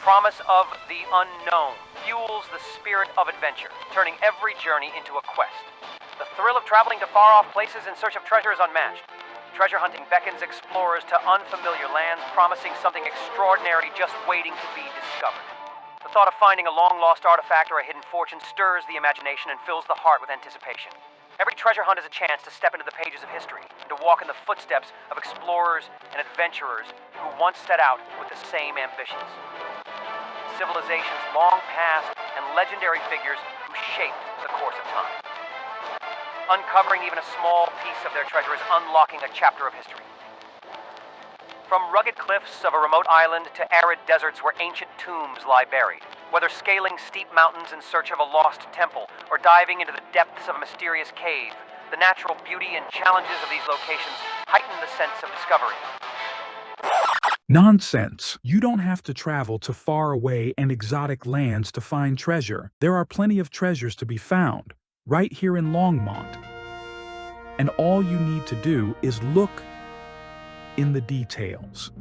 promise of the unknown fuels the spirit of adventure, turning every journey into a quest. The thrill of traveling to far-off places in search of treasure is unmatched. Treasure hunting beckons explorers to unfamiliar lands, promising something extraordinary just waiting to be discovered. The thought of finding a long-lost artifact or a hidden fortune stirs the imagination and fills the heart with anticipation. Every treasure hunt is a chance to step into the pages of history and to walk in the footsteps of explorers and adventurers who once set out with the same ambitions. Civilizations long past and legendary figures who shaped the course of time. Uncovering even a small piece of their treasure is unlocking a chapter of history. From rugged cliffs of a remote island to arid deserts where ancient tombs lie buried, whether scaling steep mountains in search of a lost temple or diving into the depths of a mysterious cave, the natural beauty and challenges of these locations heighten the sense of discovery. Nonsense. You don't have to travel to faraway and exotic lands to find treasure. There are plenty of treasures to be found, right here in Longmont. And all you need to do is look in the details.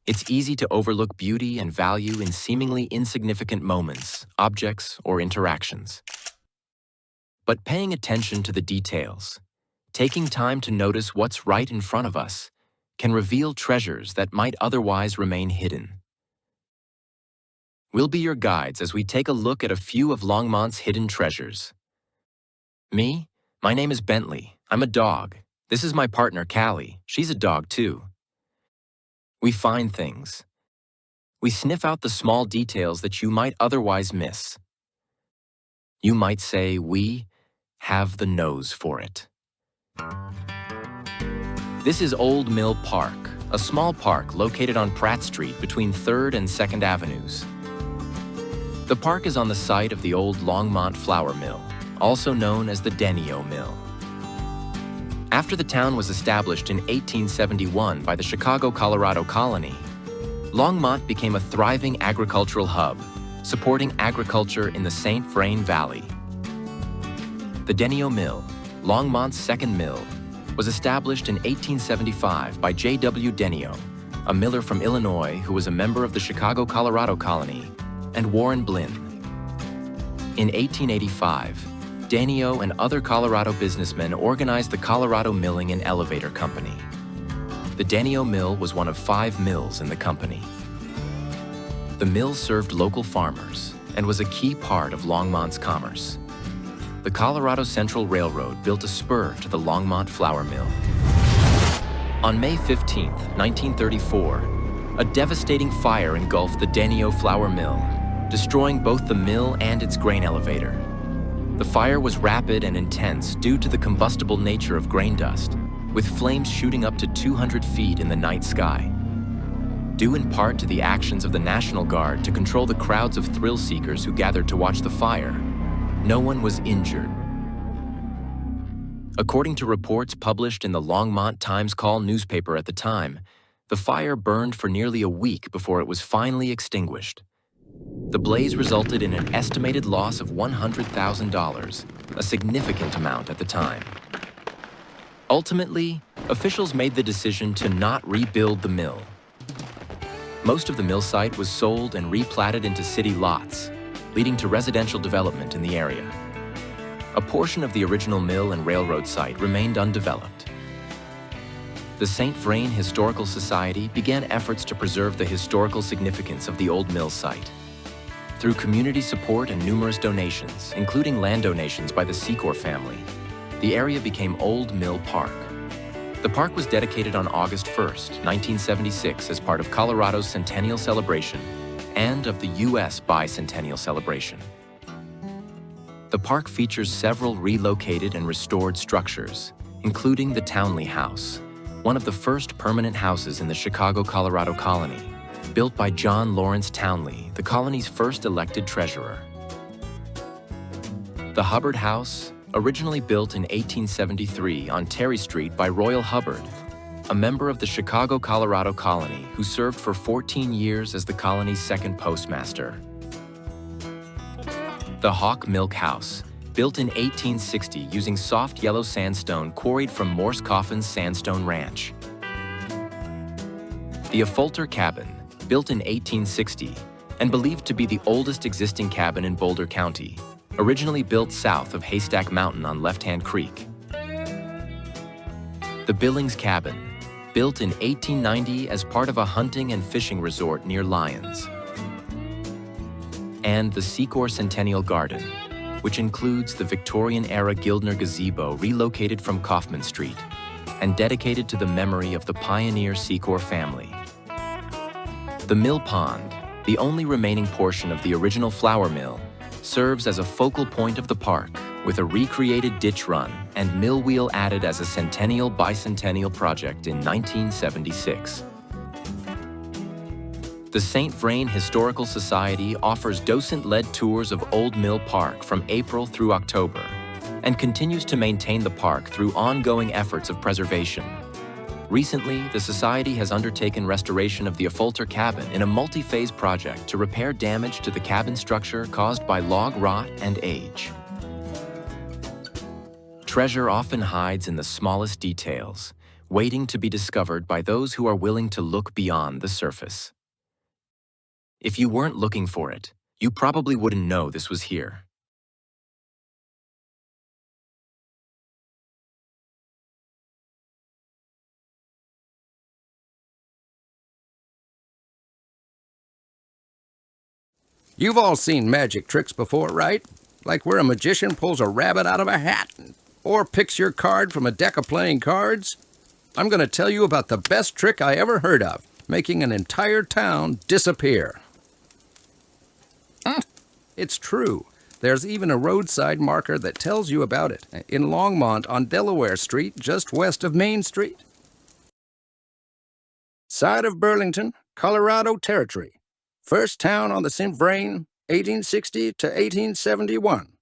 It's easy to overlook beauty and value in seemingly insignificant moments, objects, or interactions. But paying attention to the details, taking time to notice what's right in front of us, can reveal treasures that might otherwise remain hidden. We'll be your guides as we take a look at a few of Longmont's hidden treasures. Me? My name is Bentley. I'm a dog. This is my partner, Callie. She's a dog, too. We find things. We sniff out the small details that you might otherwise miss. You might say we have the nose for it. This is Old Mill Park, a small park located on Pratt Street between 3rd and 2nd Avenues. The park is on the site of the old Longmont flour mill, also known as the Denio Mill. After the town was established in 1871 by the Chicago, Colorado colony, Longmont became a thriving agricultural hub, supporting agriculture in the St. Vrain Valley. The Denio Mill, Longmont's second mill, was established in 1875 by J.W. Denio, a miller from Illinois who was a member of the Chicago, Colorado colony, and Warren Blinn. In 1885, Denio and other Colorado businessmen organized the Colorado Milling and Elevator Company. The Denio Mill was one of 5 mills in the company. The mill served local farmers and was a key part of Longmont's commerce. The Colorado Central Railroad built a spur to the Longmont flour mill. On May 15, 1934, a devastating fire engulfed the Denio flour mill, destroying both the mill and its grain elevator. The fire was rapid and intense due to the combustible nature of grain dust, with flames shooting up to 200 feet in the night sky. Due in part to the actions of the National Guard to control the crowds of thrill seekers who gathered to watch the fire, no one was injured. According to reports published in the Longmont Times-Call newspaper at the time, the fire burned for nearly a week before it was finally extinguished. The blaze resulted in an estimated loss of $100,000, a significant amount at the time. Ultimately, officials made the decision to not rebuild the mill. Most of the mill site was sold and replatted into city lots, leading to residential development in the area. A portion of the original mill and railroad site remained undeveloped. The St. Vrain Historical Society began efforts to preserve the historical significance of the old mill site. Through community support and numerous donations, including land donations by the Secor family, the area became Old Mill Park. The park was dedicated on August 1st, 1976 as part of Colorado's Centennial Celebration and of the U.S. Bicentennial Celebration. The park features several relocated and restored structures, including the Townley House, one of the first permanent houses in the Chicago, Colorado colony, built by John Lawrence Townley, the colony's first elected treasurer. The Hubbard House, originally built in 1873 on Terry Street by Royal Hubbard, a member of the Chicago, Colorado colony who served for 14 years as the colony's second postmaster. The Hawk Milk House, built in 1860 using soft yellow sandstone quarried from Morse Coffin's Sandstone Ranch. The Affolter Cabin, built in 1860 and believed to be the oldest existing cabin in Boulder County, originally built south of Haystack Mountain on Left-Hand Creek. The Billings Cabin, built in 1890 as part of a hunting and fishing resort near Lyons. And the Secor Centennial Garden, which includes the Victorian-era Gildner gazebo relocated from Kaufman Street and dedicated to the memory of the pioneer Secor family. The Mill Pond, the only remaining portion of the original flour mill, serves as a focal point of the park with a recreated ditch run and mill wheel added as a centennial bicentennial project in 1976. The St. Vrain Historical Society offers docent-led tours of Old Mill Park from April through October and continues to maintain the park through ongoing efforts of preservation. Recently, the Society has undertaken restoration of the Affolter Cabin in a multi-phase project to repair damage to the cabin structure caused by log rot and age. Treasure often hides in the smallest details, waiting to be discovered by those who are willing to look beyond the surface. If you weren't looking for it, you probably wouldn't know this was here. You've all seen magic tricks before, right? Like where a magician pulls a rabbit out of a hat, or picks your card from a deck of playing cards. I'm going to tell you about the best trick I ever heard of, making an entire town disappear. It's true. There's even a roadside marker that tells you about it, in Longmont on Delaware Street, just west of Main Street. Site of Burlington, Colorado Territory. First town on the St. Vrain, 1860 to 1871.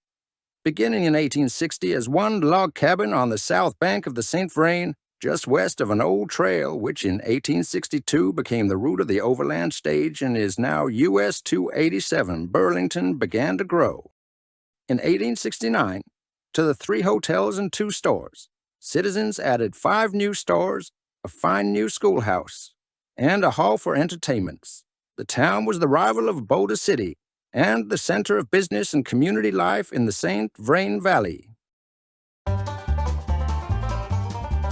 Beginning in 1860 as one log cabin on the south bank of the St. Vrain, just west of an old trail which in 1862 became the route of the overland stage and is now US 287, Burlington began to grow. In 1869, to the 3 hotels and 2 stores, citizens added 5 new stores, a fine new schoolhouse, and a hall for entertainments. The town was the rival of Boulder City and the center of business and community life in the St. Vrain Valley.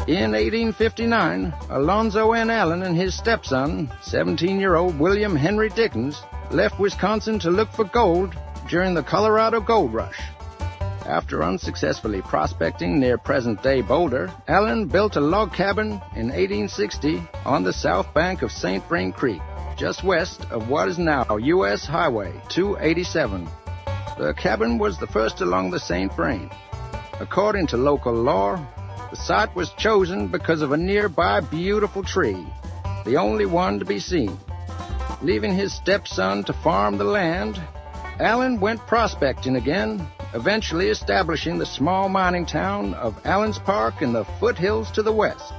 In 1859, Alonzo N. Allen and his stepson, 17-year-old William Henry Dickens, left Wisconsin to look for gold during the Colorado Gold Rush. After unsuccessfully prospecting near present-day Boulder, Allen built a log cabin in 1860 on the south bank of St. Vrain Creek, just west of what is now U.S. Highway 287. The cabin was the first along the St. Vrain. According to local law, the site was chosen because of a nearby beautiful tree, the only one to be seen. Leaving his stepson to farm the land, Allen went prospecting again, eventually establishing the small mining town of Allen's Park in the foothills to the west.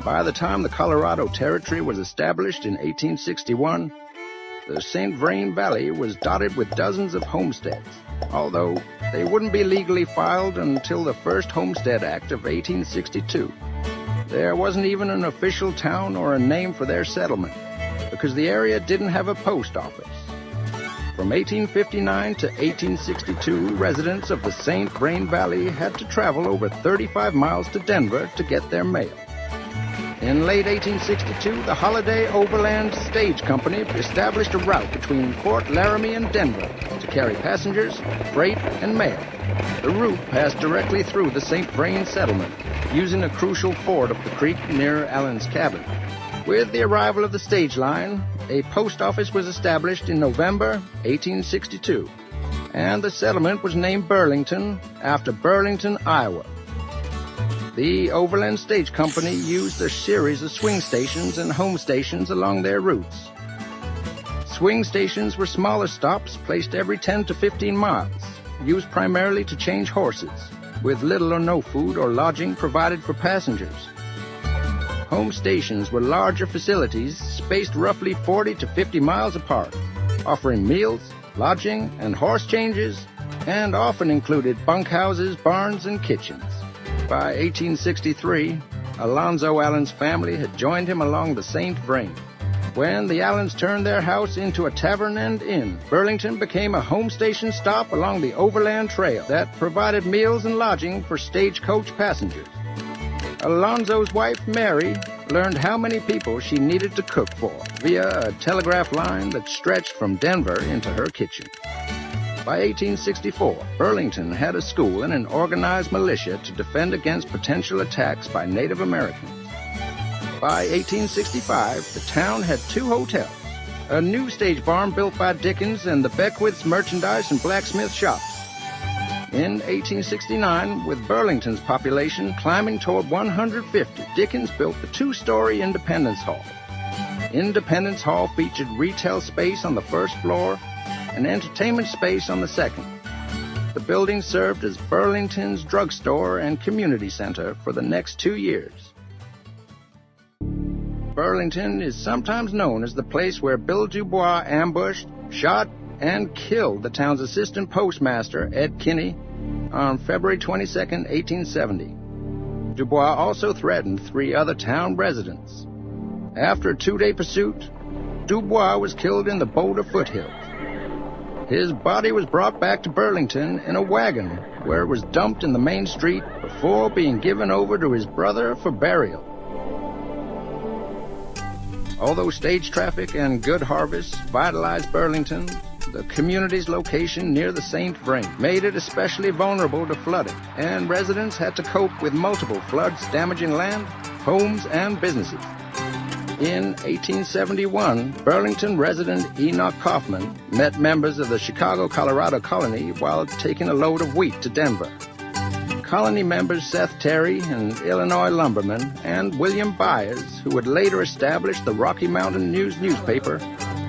By the time the Colorado Territory was established in 1861, the St. Vrain Valley was dotted with dozens of homesteads, although they wouldn't be legally filed until the first Homestead Act of 1862. There wasn't even an official town or a name for their settlement, because the area didn't have a post office. From 1859 to 1862, residents of the St. Vrain Valley had to travel over 35 miles to Denver to get their mail. In late 1862, the Holiday Overland Stage Company established a route between Fort Laramie and Denver to carry passengers, freight, and mail. The route passed directly through the St. Vrain settlement, using a crucial ford up the creek near Allen's cabin. With the arrival of the stage line, a post office was established in November 1862, and the settlement was named Burlington after Burlington, Iowa. The Overland Stage Company used a series of swing stations and home stations along their routes. Swing stations were smaller stops placed every 10 to 15 miles, used primarily to change horses, with little or no food or lodging provided for passengers. Home stations were larger facilities spaced roughly 40 to 50 miles apart, offering meals, lodging, and horse changes, and often included bunkhouses, barns, and kitchens. By 1863, Alonzo Allen's family had joined him along the St. Vrain. When the Allens turned their house into a tavern and inn, Burlington became a home station stop along the Overland Trail that provided meals and lodging for stagecoach passengers. Alonzo's wife, Mary, learned how many people she needed to cook for via a telegraph line that stretched from Denver into her kitchen. By 1864, Burlington had a school and an organized militia to defend against potential attacks by Native Americans. By 1865, the town had 2 hotels, a new stage barn built by Dickens, and the Beckwith's merchandise and blacksmith shops. In 1869, with Burlington's population climbing toward 150, Dickens built the 2-story Independence Hall. Independence Hall featured retail space on the first floor and entertainment space on the second. The building served as Burlington's drugstore and community center for the next 2 years. Burlington is sometimes known as the place where Bill Dubois ambushed, shot, and killed the town's assistant postmaster, Ed Kinney, on February 22, 1870. Dubois also threatened 3 other town residents. After a 2-day pursuit, Dubois was killed in the Boulder foothills. His body was brought back to Burlington in a wagon, where it was dumped in the main street before being given over to his brother for burial. Although stage traffic and good harvests vitalized Burlington, the community's location near the St. Vrain made it especially vulnerable to flooding, and residents had to cope with multiple floods damaging land, homes, and businesses. In 1871, Burlington resident Enoch Kaufman met members of the Chicago, Colorado colony while taking a load of wheat to Denver. Colony members Seth Terry, an Illinois lumberman, and William Byers, who would later establish the Rocky Mountain News newspaper,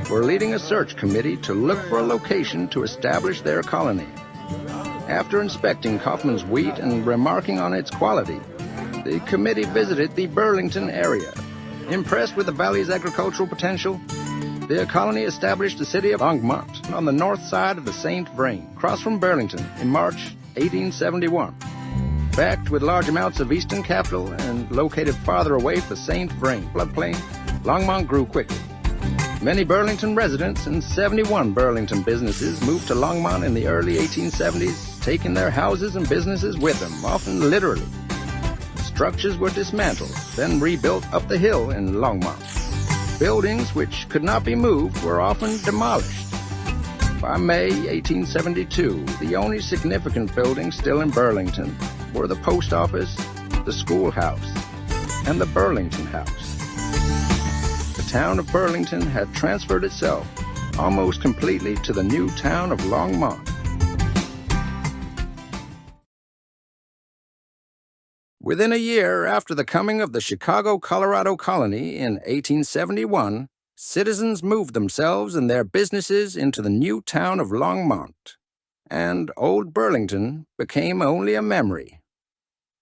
were leading a search committee to look for a location to establish their colony. After inspecting Kaufman's wheat and remarking on its quality, the committee visited the Burlington area. Impressed with the valley's agricultural potential, the colony established the city of Longmont on the north side of the St. Vrain, across from Burlington, in March 1871. Backed with large amounts of eastern capital and located farther away from the St. Vrain floodplain, Longmont grew quickly. Many Burlington residents and 71 Burlington businesses moved to Longmont in the early 1870s, taking their houses and businesses with them, often literally. Structures were dismantled, then rebuilt up the hill in Longmont. Buildings which could not be moved were often demolished. By May 1872, the only significant buildings still in Burlington were the post office, the schoolhouse, and the Burlington House. The town of Burlington had transferred itself almost completely to the new town of Longmont. Within a year after the coming of the Chicago, Colorado colony in 1871, citizens moved themselves and their businesses into the new town of Longmont, and Old Burlington became only a memory.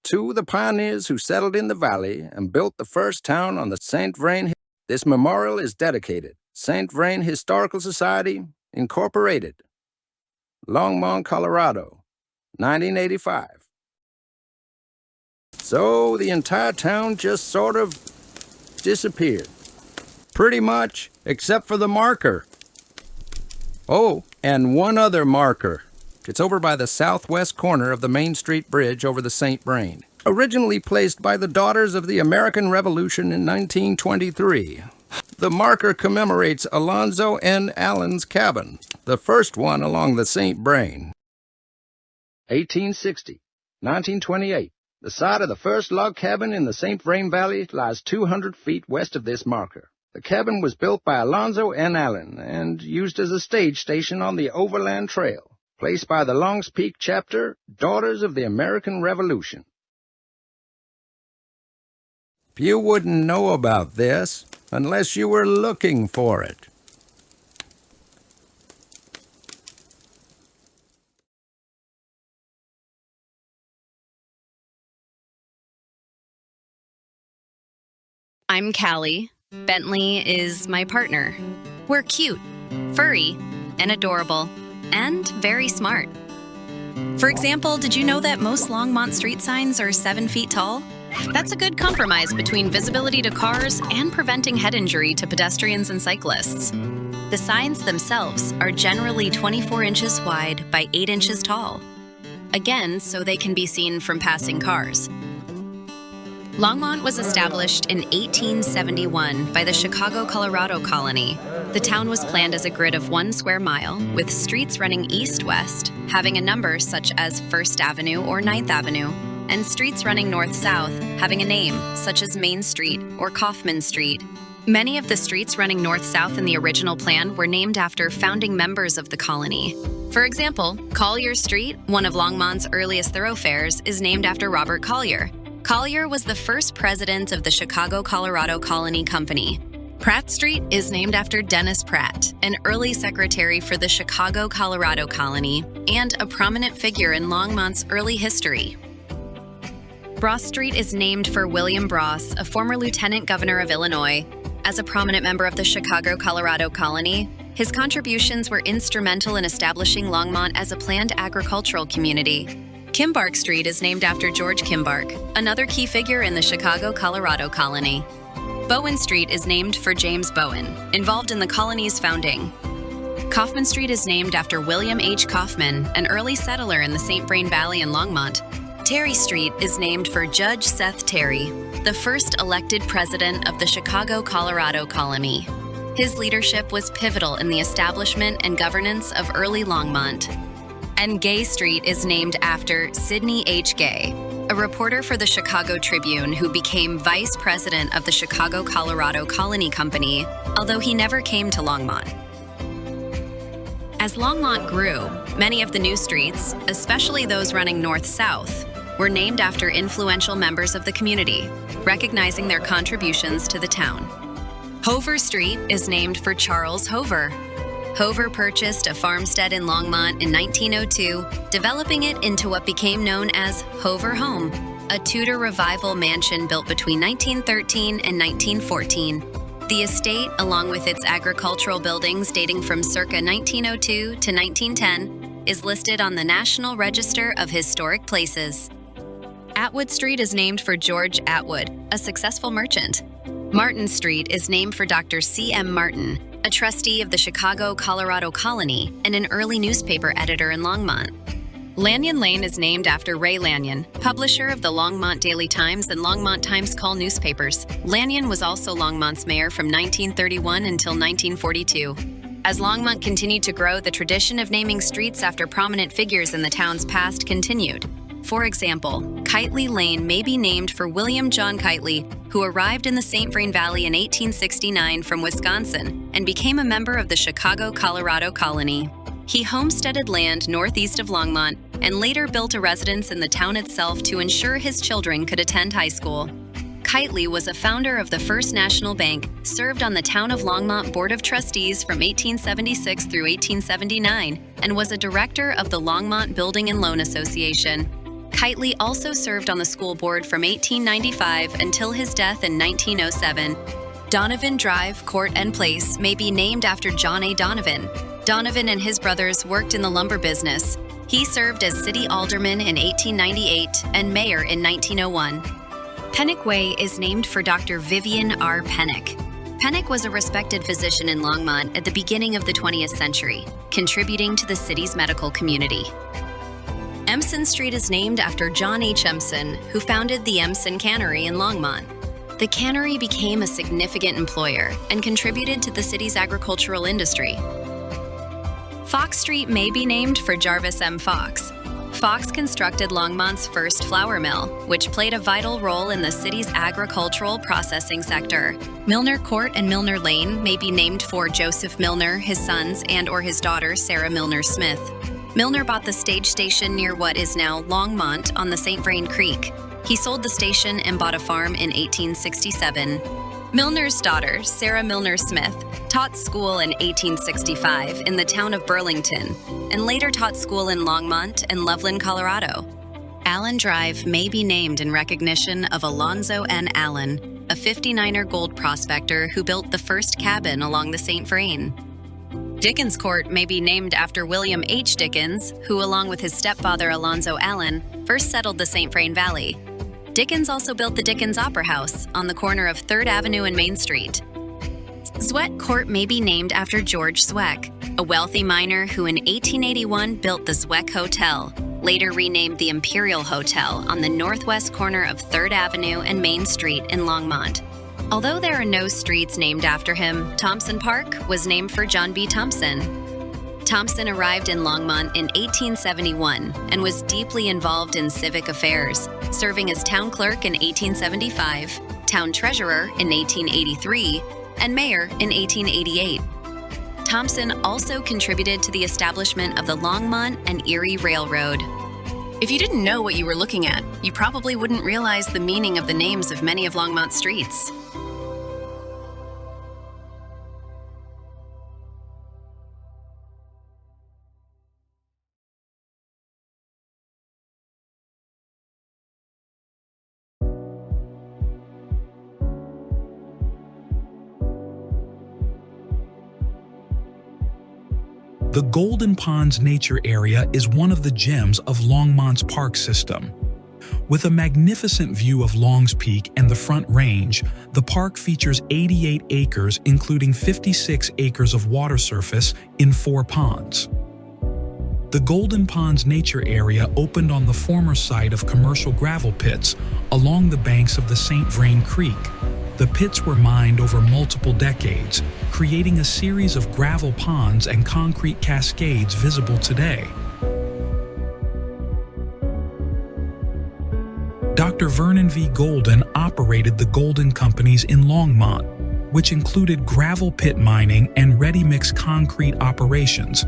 To the pioneers who settled in the valley and built the first town on the St. Vrain, this memorial is dedicated. St. Vrain Historical Society, Incorporated, Longmont, Colorado, 1985. So the entire town just sort of disappeared. Pretty much, except for the marker. Oh, and one other marker. It's over by the southwest corner of the Main Street Bridge over the St. Vrain. Originally placed by the Daughters of the American Revolution in 1923. The marker commemorates Alonzo N. Allen's cabin, the first one along the St. Vrain. 1860, 1928. The site of the first log cabin in the St. Vrain Valley lies 200 feet west of this marker. The cabin was built by Alonzo N. Allen and used as a stage station on the Overland Trail, placed by the Longs Peak chapter, Daughters of the American Revolution. You wouldn't know about this unless you were looking for it. I'm Callie. Bentley is my partner. We're cute, furry, and adorable, and very smart. For example, did you know that most Longmont street signs are 7 feet tall? That's a good compromise between visibility to cars and preventing head injury to pedestrians and cyclists. The signs themselves are generally 24 inches wide by 8 inches tall. Again, so they can be seen from passing cars. Longmont was established in 1871 by the Chicago, Colorado colony. The town was planned as a grid of 1 square mile, with streets running east-west, having a number such as 1st Avenue or 9th Avenue, and streets running north-south, having a name such as Main Street or Kaufman Street. Many of the streets running north-south in the original plan were named after founding members of the colony. For example, Collier Street, one of Longmont's earliest thoroughfares, is named after Robert Collier. Collier was the first president of the Chicago, Colorado Colony Company. Pratt Street is named after Dennis Pratt, an early secretary for the Chicago, Colorado Colony, and a prominent figure in Longmont's early history. Bross Street is named for William Bross, a former lieutenant governor of Illinois. As a prominent member of the Chicago, Colorado Colony, his contributions were instrumental in establishing Longmont as a planned agricultural community. Kimbark Street is named after George Kimbark, another key figure in the Chicago, Colorado colony. Bowen Street is named for James Bowen, involved in the colony's founding. Kaufman Street is named after William H. Kaufman, an early settler in the St. Vrain Valley in Longmont. Terry Street is named for Judge Seth Terry, the first elected president of the Chicago, Colorado colony. His leadership was pivotal in the establishment and governance of early Longmont. And Gay Street is named after Sidney H. Gay, a reporter for the Chicago Tribune who became vice president of the Chicago, Colorado Colony Company, although he never came to Longmont. As Longmont grew, many of the new streets, especially those running north-south, were named after influential members of the community, recognizing their contributions to the town. Hover Street is named for Charles Hover. Hover purchased a farmstead in Longmont in 1902, developing it into what became known as Hover Home, a Tudor Revival mansion built between 1913 and 1914. The estate, along with its agricultural buildings dating from circa 1902 to 1910, is listed on the National Register of Historic Places. Atwood Street is named for George Atwood, a successful merchant. Martin Street is named for Dr. C.M. Martin, a trustee of the Chicago, Colorado Colony and an early newspaper editor in Longmont. Lanyon Lane is named after Ray Lanyon, publisher of the Longmont Daily Times and Longmont Times Call newspapers. Lanyon was also Longmont's mayor from 1931 until 1942. As Longmont continued to grow, the tradition of naming streets after prominent figures in the town's past continued. For example, Kitely Lane may be named for William John Kitely, who arrived in the St. Vrain Valley in 1869 from Wisconsin and became a member of the Chicago, Colorado colony. He homesteaded land northeast of Longmont and later built a residence in the town itself to ensure his children could attend high school. Kitely was a founder of the First National Bank, served on the Town of Longmont Board of Trustees from 1876 through 1879, and was a director of the Longmont Building and Loan Association. Kitely also served on the school board from 1895 until his death in 1907. Donovan Drive, Court and Place may be named after John A. Donovan. Donovan and his brothers worked in the lumber business. He served as city alderman in 1898 and mayor in 1901. Pennock Way is named for Dr. Vivian R. Pennock. Pennock was a respected physician in Longmont at the beginning of the 20th century, contributing to the city's medical community. Empson Street is named after John H. Empson, who founded the Empson Cannery in Longmont. The cannery became a significant employer and contributed to the city's agricultural industry. Fox Street may be named for Jarvis M. Fox. Fox constructed Longmont's first flour mill, which played a vital role in the city's agricultural processing sector. Milner Court and Milner Lane may be named for Joseph Milner, his sons, and/or his daughter, Sarah Milner Smith. Milner bought the stage station near what is now Longmont on the St. Vrain Creek. He sold the station and bought a farm in 1867. Milner's daughter, Sarah Milner Smith, taught school in 1865 in the town of Burlington, and later taught school in Longmont and Loveland, Colorado. Allen Drive may be named in recognition of Alonzo N. Allen, a 59er gold prospector who built the first cabin along the St. Vrain. Dickens Court may be named after William H. Dickens, who, along with his stepfather Alonzo Allen, first settled the St. Vrain Valley. Dickens also built the Dickens Opera House on the corner of 3rd Avenue and Main Street. Sweat Court may be named after George Zweck, a wealthy miner who in 1881 built the Zweck Hotel, later renamed the Imperial Hotel on the northwest corner of 3rd Avenue and Main Street in Longmont. Although there are no streets named after him, Thompson Park was named for John B. Thompson. Thompson arrived in Longmont in 1871 and was deeply involved in civic affairs, serving as town clerk in 1875, town treasurer in 1883, and mayor in 1888. Thompson also contributed to the establishment of the Longmont and Erie Railroad. If you didn't know what you were looking at, you probably wouldn't realize the meaning of the names of many of Longmont's streets. The Golden Ponds Nature Area is one of the gems of Longmont's park system. With a magnificent view of Long's Peak and the Front Range, the park features 88 acres including 56 acres of water surface in 4 ponds. The Golden Ponds Nature Area opened on the former site of commercial gravel pits along the banks of the St. Vrain Creek. The pits were mined over multiple decades, creating a series of gravel ponds and concrete cascades visible today. Dr. Vernon V. Golden operated the Golden Companies in Longmont, which included gravel pit mining and ready-mix concrete operations.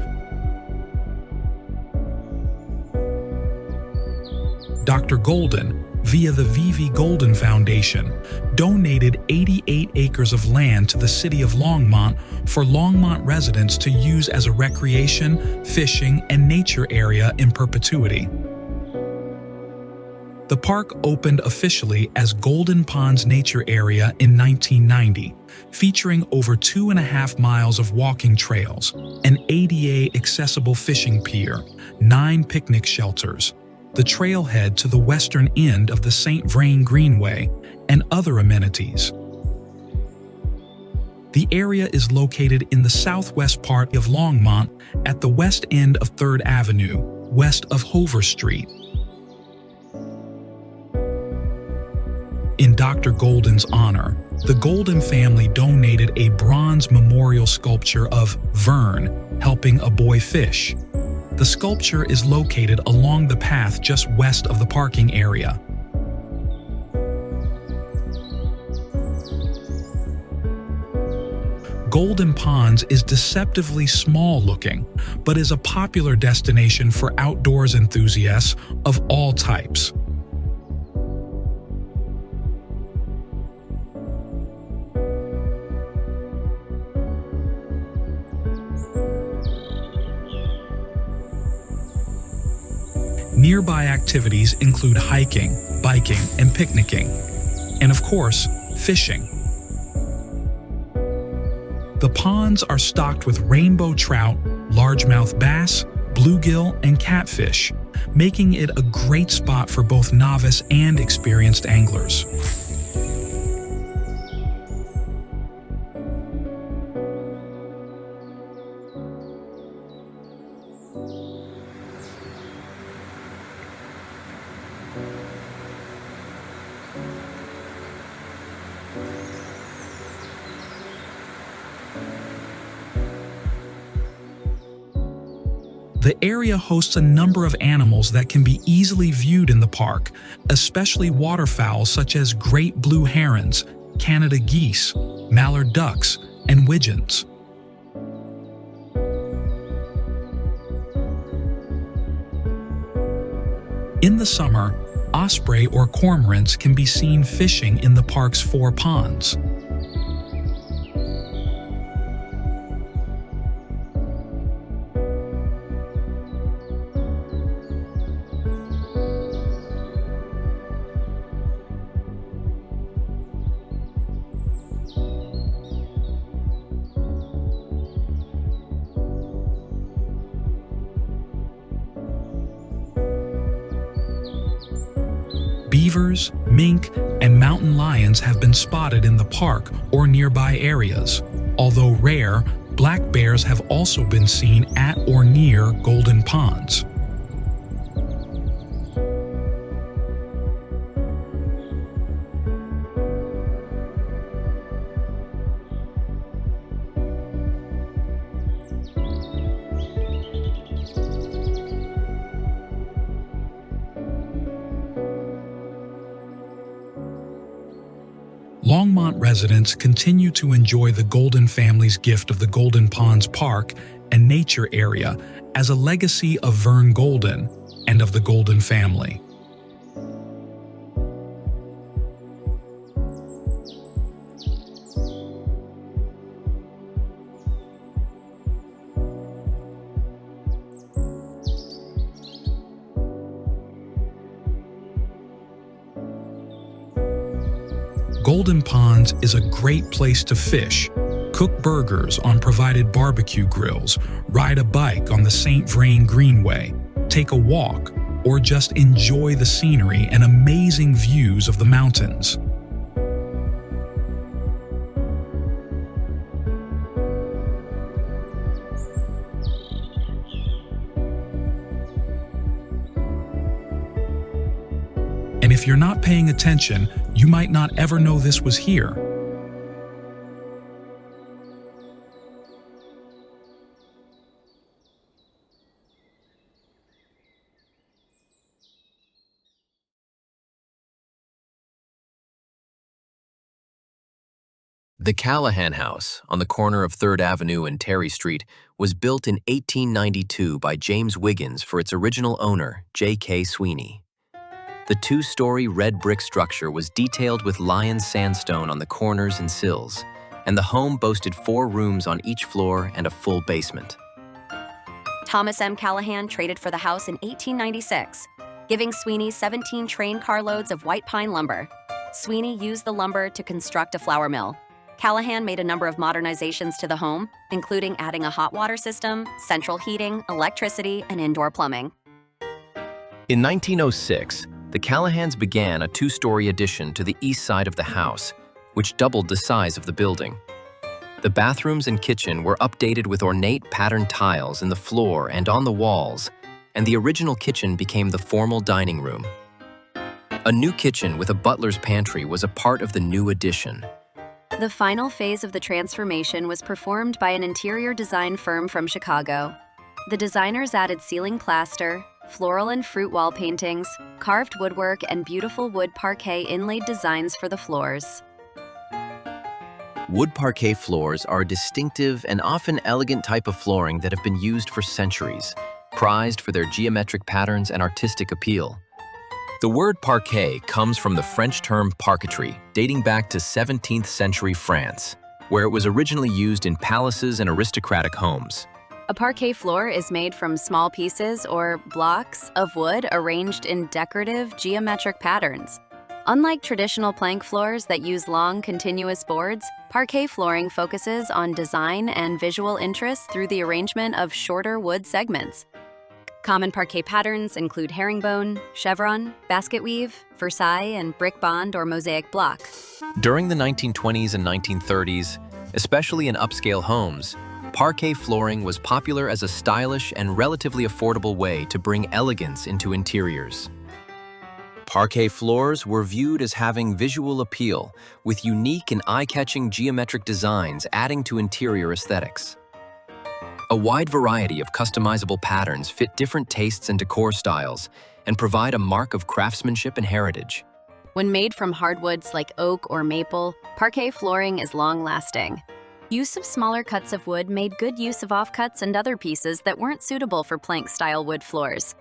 Dr. Golden, via the V.V. Golden Foundation, donated 88 acres of land to the city of Longmont for Longmont residents to use as a recreation, fishing, and nature area in perpetuity. The park opened officially as Golden Ponds Nature Area in 1990, featuring over 2.5 miles of walking trails, an ADA-accessible fishing pier, 9 picnic shelters, the trailhead to the western end of the St. Vrain Greenway, and other amenities. The area is located in the southwest part of Longmont at the west end of 3rd Avenue, west of Hover Street. In Dr. Golden's honor, the Golden family donated a bronze memorial sculpture of Vern helping a boy fish. The sculpture is located along the path just west of the parking area. Golden Ponds is deceptively small-looking, but is a popular destination for outdoors enthusiasts of all types. Nearby activities include hiking, biking, and picnicking, and of course, fishing. The ponds are stocked with rainbow trout, largemouth bass, bluegill, and catfish, making it a great spot for both novice and experienced anglers. The area hosts a number of animals that can be easily viewed in the park, especially waterfowl such as great blue herons, Canada geese, mallard ducks, and widgeons. In the summer, osprey or cormorants can be seen fishing in the park's 4 ponds. beavers, mink, and mountain lions have been spotted in the park or nearby areas. Although rare, black bears have also been seen at or near golden ponds. Longmont residents continue to enjoy the Golden family's gift of the Golden Ponds Park and nature area as a legacy of Vern Golden and of the Golden family. Golden Ponds is a great place to fish, cook burgers on provided barbecue grills, ride a bike on the St. Vrain Greenway, take a walk, or just enjoy the scenery and amazing views of the mountains. And if you're not paying attention, you might not ever know this was here. The Callahan House, on the corner of 3rd Avenue and Terry Street, was built in 1892 by James Wiggins for its original owner, J.K. Sweeney. The 2-story red brick structure was detailed with lion sandstone on the corners and sills, and the home boasted 4 rooms on each floor and a full basement. Thomas M. Callahan traded for the house in 1896, giving Sweeney 17 train carloads of white pine lumber. Sweeney used the lumber to construct a flour mill. Callahan made a number of modernizations to the home, including adding a hot water system, central heating, electricity, and indoor plumbing. In 1906, the Callahans began a 2-story addition to the east side of the house, which doubled the size of the building. The bathrooms and kitchen were updated with ornate patterned tiles in the floor and on the walls, and the original kitchen became the formal dining room. A new kitchen with a butler's pantry was a part of the new addition. The final phase of the transformation was performed by an interior design firm from Chicago. The designers added ceiling plaster, floral and fruit wall paintings, carved woodwork, and beautiful wood parquet inlaid designs for the floors. Wood parquet floors are a distinctive and often elegant type of flooring that have been used for centuries, prized for their geometric patterns and artistic appeal. The word parquet comes from the French term parquetry, dating back to 17th century France, where it was originally used in palaces and aristocratic homes. A parquet floor is made from small pieces or blocks of wood arranged in decorative geometric patterns. Unlike traditional plank floors that use long, continuous boards, parquet flooring focuses on design and visual interest through the arrangement of shorter wood segments. Common parquet patterns include herringbone, chevron, basket weave, Versailles, and brick bond or mosaic block. During the 1920s and 1930s, especially in upscale homes, parquet flooring was popular as a stylish and relatively affordable way to bring elegance into interiors. Parquet floors were viewed as having visual appeal, with unique and eye-catching geometric designs adding to interior aesthetics. A wide variety of customizable patterns fit different tastes and decor styles and provide a mark of craftsmanship and heritage. When made from hardwoods like oak or maple, parquet flooring is long-lasting. Use of smaller cuts of wood made good use of offcuts and other pieces that weren't suitable for plank-style wood floors.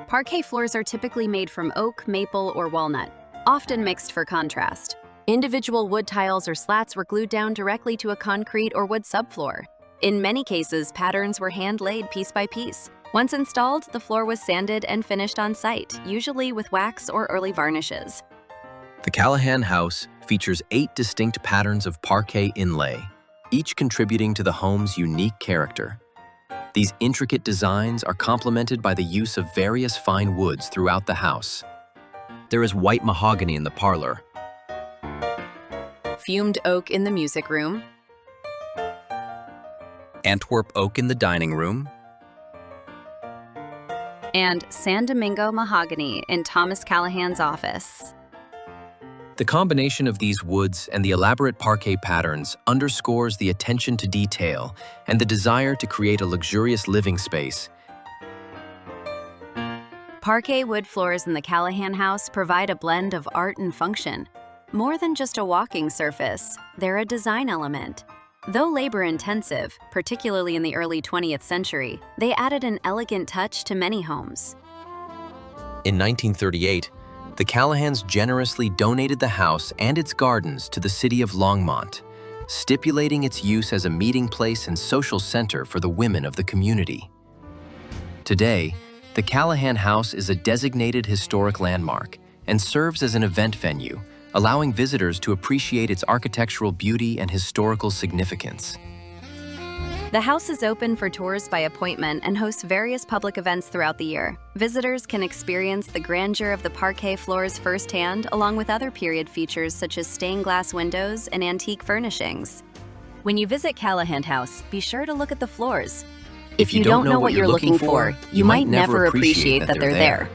Parquet floors are typically made from oak, maple, or walnut, often mixed for contrast. Individual wood tiles or slats were glued down directly to a concrete or wood subfloor. In many cases, patterns were hand-laid piece by piece. Once installed, the floor was sanded and finished on site, usually with wax or early varnishes. The Callahan House features 8 distinct patterns of parquet inlay, each contributing to the home's unique character. These intricate designs are complemented by the use of various fine woods throughout the house. There is white mahogany in the parlor. Fumed oak in the music room. Antwerp oak in the dining room. And San Domingo mahogany in Thomas Callahan's office. The combination of these woods and the elaborate parquet patterns underscores the attention to detail and the desire to create a luxurious living space. Parquet wood floors in the Callahan House provide a blend of art and function. More than just a walking surface, they're a design element. Though labor-intensive, particularly in the early 20th century, they added an elegant touch to many homes. In 1938, the Callahans generously donated the house and its gardens to the city of Longmont, stipulating its use as a meeting place and social center for the women of the community. Today, the Callahan House is a designated historic landmark and serves as an event venue, allowing visitors to appreciate its architectural beauty and historical significance. The house is open for tours by appointment and hosts various public events throughout the year. Visitors can experience the grandeur of the parquet floors firsthand, along with other period features such as stained glass windows and antique furnishings. When you visit Callahan House, be sure to look at the floors. If you don't know what you're looking for, you might never appreciate that they're there.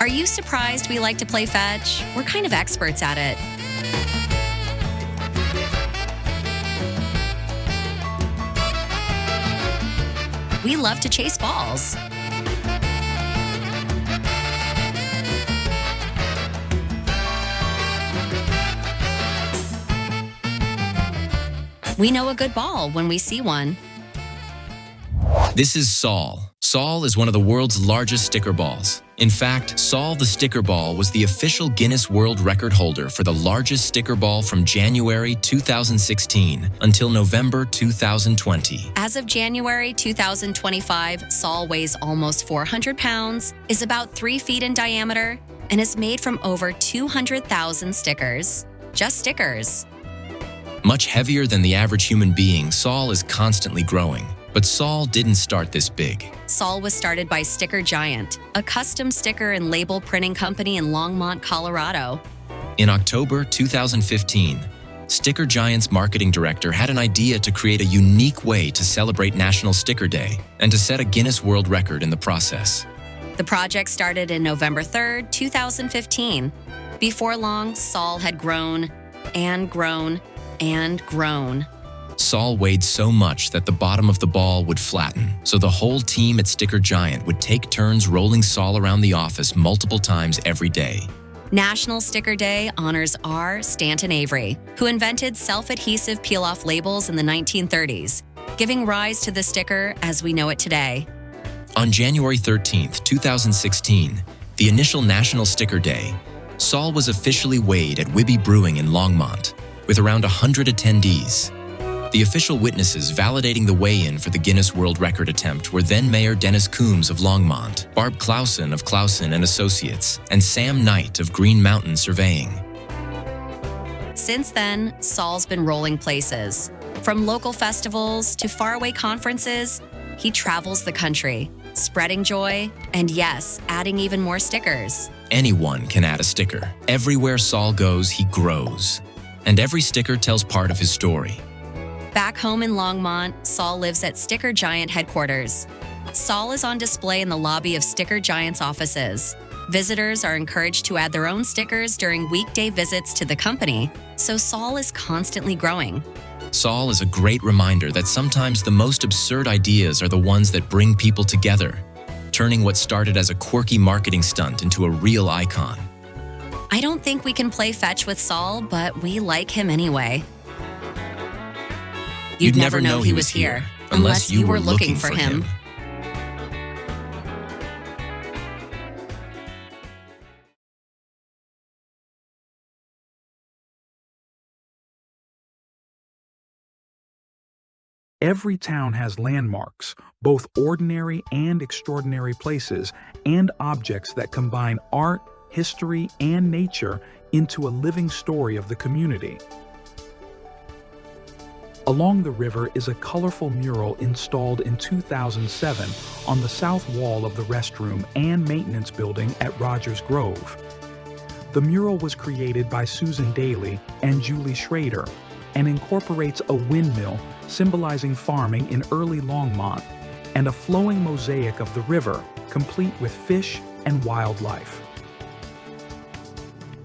Are you surprised we like to play fetch? We're kind of experts at it. We love to chase balls. We know a good ball when we see one. This is Saul. Saul is one of the world's largest sticker balls. In fact, Saul the sticker ball was the official Guinness World Record holder for the largest sticker ball from January 2016 until November 2020. As of January 2025, Saul weighs almost 400 pounds, is about 3 feet in diameter, and is made from over 200,000 stickers. Just stickers. Much heavier than the average human being, Saul is constantly growing. But Saul didn't start this big. Saul was started by Sticker Giant, a custom sticker and label printing company in Longmont, Colorado. In October 2015, Sticker Giant's marketing director had an idea to create a unique way to celebrate National Sticker Day and to set a Guinness World Record in the process. The project started in November 3rd, 2015. Before long, Saul had grown and grown and grown. Saul weighed so much that the bottom of the ball would flatten, so the whole team at Sticker Giant would take turns rolling Saul around the office multiple times every day. National Sticker Day honors R. Stanton Avery, who invented self-adhesive peel-off labels in the 1930s, giving rise to the sticker as we know it today. On January 13th, 2016, the initial National Sticker Day, Saul was officially weighed at Wibby Brewing in Longmont, with around 100 attendees. The official witnesses validating the weigh-in for the Guinness World Record attempt were then Mayor Dennis Coombs of Longmont, Barb Clausen of Clausen and Associates, and Sam Knight of Green Mountain Surveying. Since then, Saul's been rolling places. From local festivals to faraway conferences, he travels the country, spreading joy, and yes, adding even more stickers. Anyone can add a sticker. Everywhere Saul goes, he grows. And every sticker tells part of his story. Back home in Longmont, Saul lives at Sticker Giant headquarters. Saul is on display in the lobby of Sticker Giant's offices. Visitors are encouraged to add their own stickers during weekday visits to the company, so Saul is constantly growing. Saul is a great reminder that sometimes the most absurd ideas are the ones that bring people together, turning what started as a quirky marketing stunt into a real icon. I don't think we can play fetch with Saul, but we like him anyway. You'd never know he was here unless you were looking for him. Every town has landmarks, both ordinary and extraordinary places, and objects that combine art, history, and nature into a living story of the community. Along the river is a colorful mural installed in 2007 on the south wall of the restroom and maintenance building at Rogers Grove. The mural was created by Susan Daly and Julie Schrader and incorporates a windmill symbolizing farming in early Longmont and a flowing mosaic of the river, complete with fish and wildlife.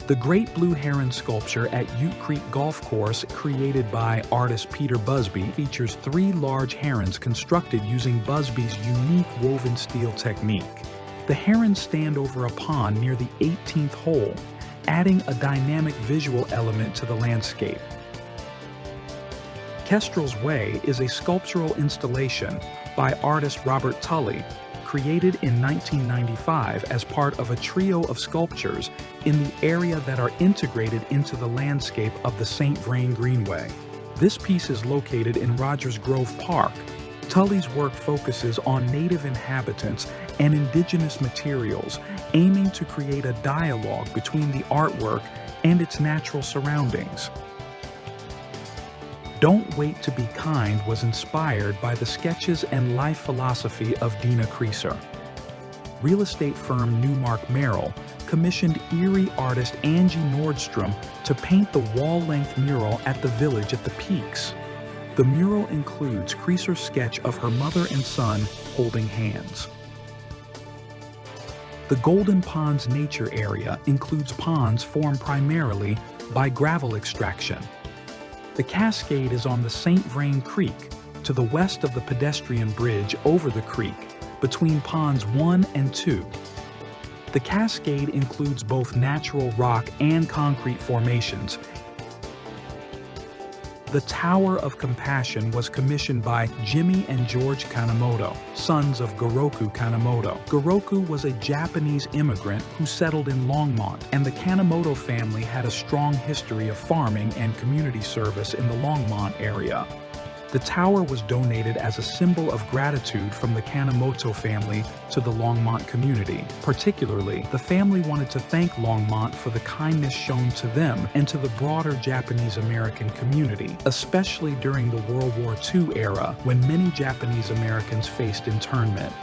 The Great Blue Heron sculpture at Ute Creek Golf Course, created by artist Peter Busby, features 3 large herons constructed using Busby's unique woven steel technique. The herons stand over a pond near the 18th hole, adding a dynamic visual element to the landscape. Kestrel's Way is a sculptural installation by artist Robert Tully, created in 1995 as part of a trio of sculptures in the area that are integrated into the landscape of the St. Vrain Greenway. This piece is located in Rogers Grove Park. Tully's work focuses on native inhabitants and indigenous materials, aiming to create a dialogue between the artwork and its natural surroundings. Don't Wait to Be Kind was inspired by the sketches and life philosophy of Dina Creaser. Real estate firm Newmark Merrill commissioned Erie artist Angie Nordstrom to paint the wall-length mural at the Village at the Peaks. The mural includes Creaser's sketch of her mother and son holding hands. The Golden Ponds Nature Area includes ponds formed primarily by gravel extraction. The cascade is on the St. Vrain Creek, to the west of the pedestrian bridge over the creek, between ponds 1 and 2. The cascade includes both natural rock and concrete formations. The Tower of Compassion was commissioned by Jimmy and George Kanemoto, sons of Goroku Kanemoto. Goroku was a Japanese immigrant who settled in Longmont, and the Kanemoto family had a strong history of farming and community service in the Longmont area. The tower was donated as a symbol of gratitude from the Kanemoto family to the Longmont community. Particularly, the family wanted to thank Longmont for the kindness shown to them and to the broader Japanese-American community, especially during the World War II era when many Japanese Americans faced internment.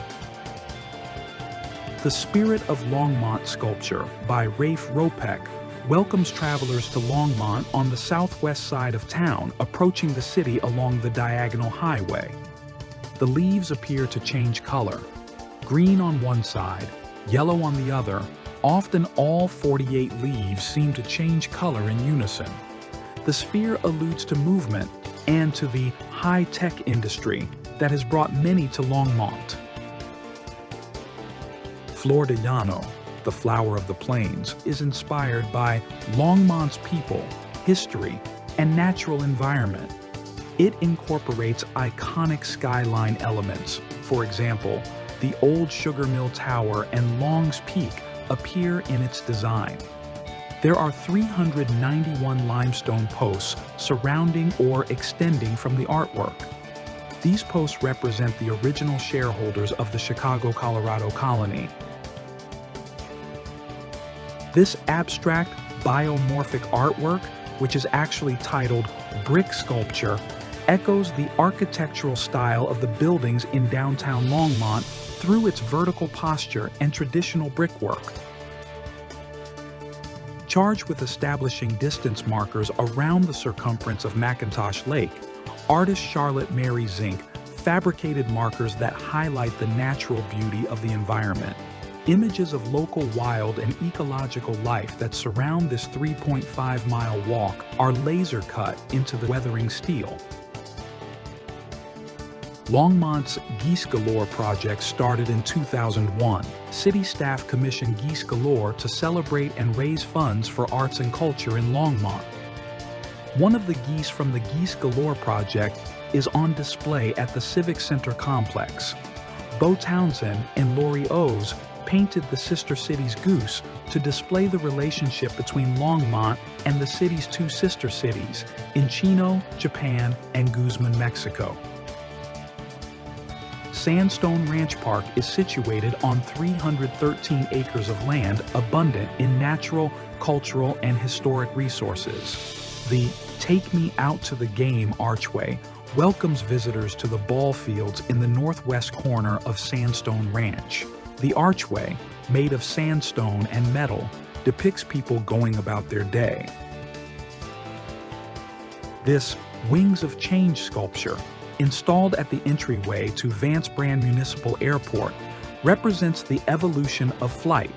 The Spirit of Longmont sculpture by Rafe Ropek welcomes travelers to Longmont on the southwest side of town, approaching the city along the diagonal highway. The leaves appear to change color. Green on one side, yellow on the other, often all 48 leaves seem to change color in unison. The sphere alludes to movement and to the high-tech industry that has brought many to Longmont. Flor de Llano, the flower of the plains, is inspired by Longmont's people, history, and natural environment. It incorporates iconic skyline elements. For example, the old Sugar Mill Tower and Long's Peak appear in its design. There are 391 limestone posts surrounding or extending from the artwork. These posts represent the original shareholders of the Chicago, Colorado colony. This abstract, biomorphic artwork, which is actually titled Brick Sculpture, echoes the architectural style of the buildings in downtown Longmont through its vertical posture and traditional brickwork. Charged with establishing distance markers around the circumference of McIntosh Lake, artist Charlotte Mary Zink fabricated markers that highlight the natural beauty of the environment. Images of local wild and ecological life that surround this 3.5-mile walk are laser cut into the weathering steel. Longmont's Geese Galore project started in 2001. City staff commissioned Geese Galore to celebrate and raise funds for arts and culture in Longmont. One of the geese from the Geese Galore project is on display at the Civic Center complex. Bo Townsend and Lori O's painted the sister city's goose to display the relationship between Longmont and the city's two sister cities, in Chino, Japan, and Guzman, Mexico. Sandstone Ranch Park is situated on 313 acres of land abundant in natural, cultural, and historic resources. The Take Me Out to the Game archway welcomes visitors to the ball fields in the northwest corner of Sandstone Ranch. The archway, made of sandstone and metal, depicts people going about their day. This Wings of Change sculpture, installed at the entryway to Vance Brand Municipal Airport, represents the evolution of flight,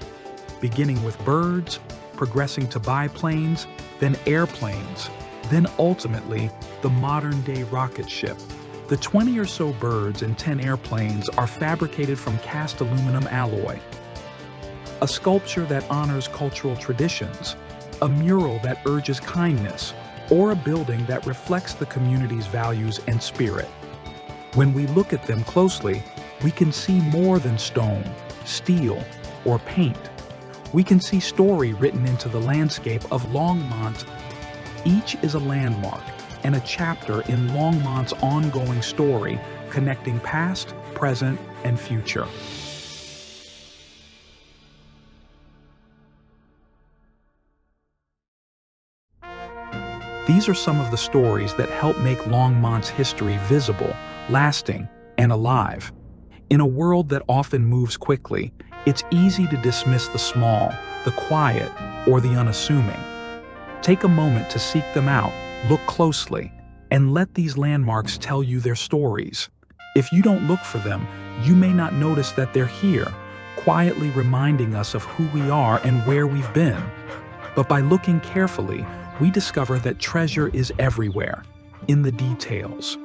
beginning with birds, progressing to biplanes, then airplanes, then ultimately the modern-day rocket ship. The 20 or so birds and 10 airplanes are fabricated from cast aluminum alloy. A sculpture that honors cultural traditions, a mural that urges kindness, or a building that reflects the community's values and spirit. When we look at them closely, we can see more than stone, steel, or paint. We can see story written into the landscape of Longmont. Each is a landmark and a chapter in Longmont's ongoing story, connecting past, present, and future. These are some of the stories that help make Longmont's history visible, lasting, and alive. In a world that often moves quickly, it's easy to dismiss the small, the quiet, or the unassuming. Take a moment to seek them out, look closely, and let these landmarks tell you their stories. If you don't look for them, you may not notice that they're here, quietly reminding us of who we are and where we've been. But by looking carefully, we discover that treasure is everywhere, in the details.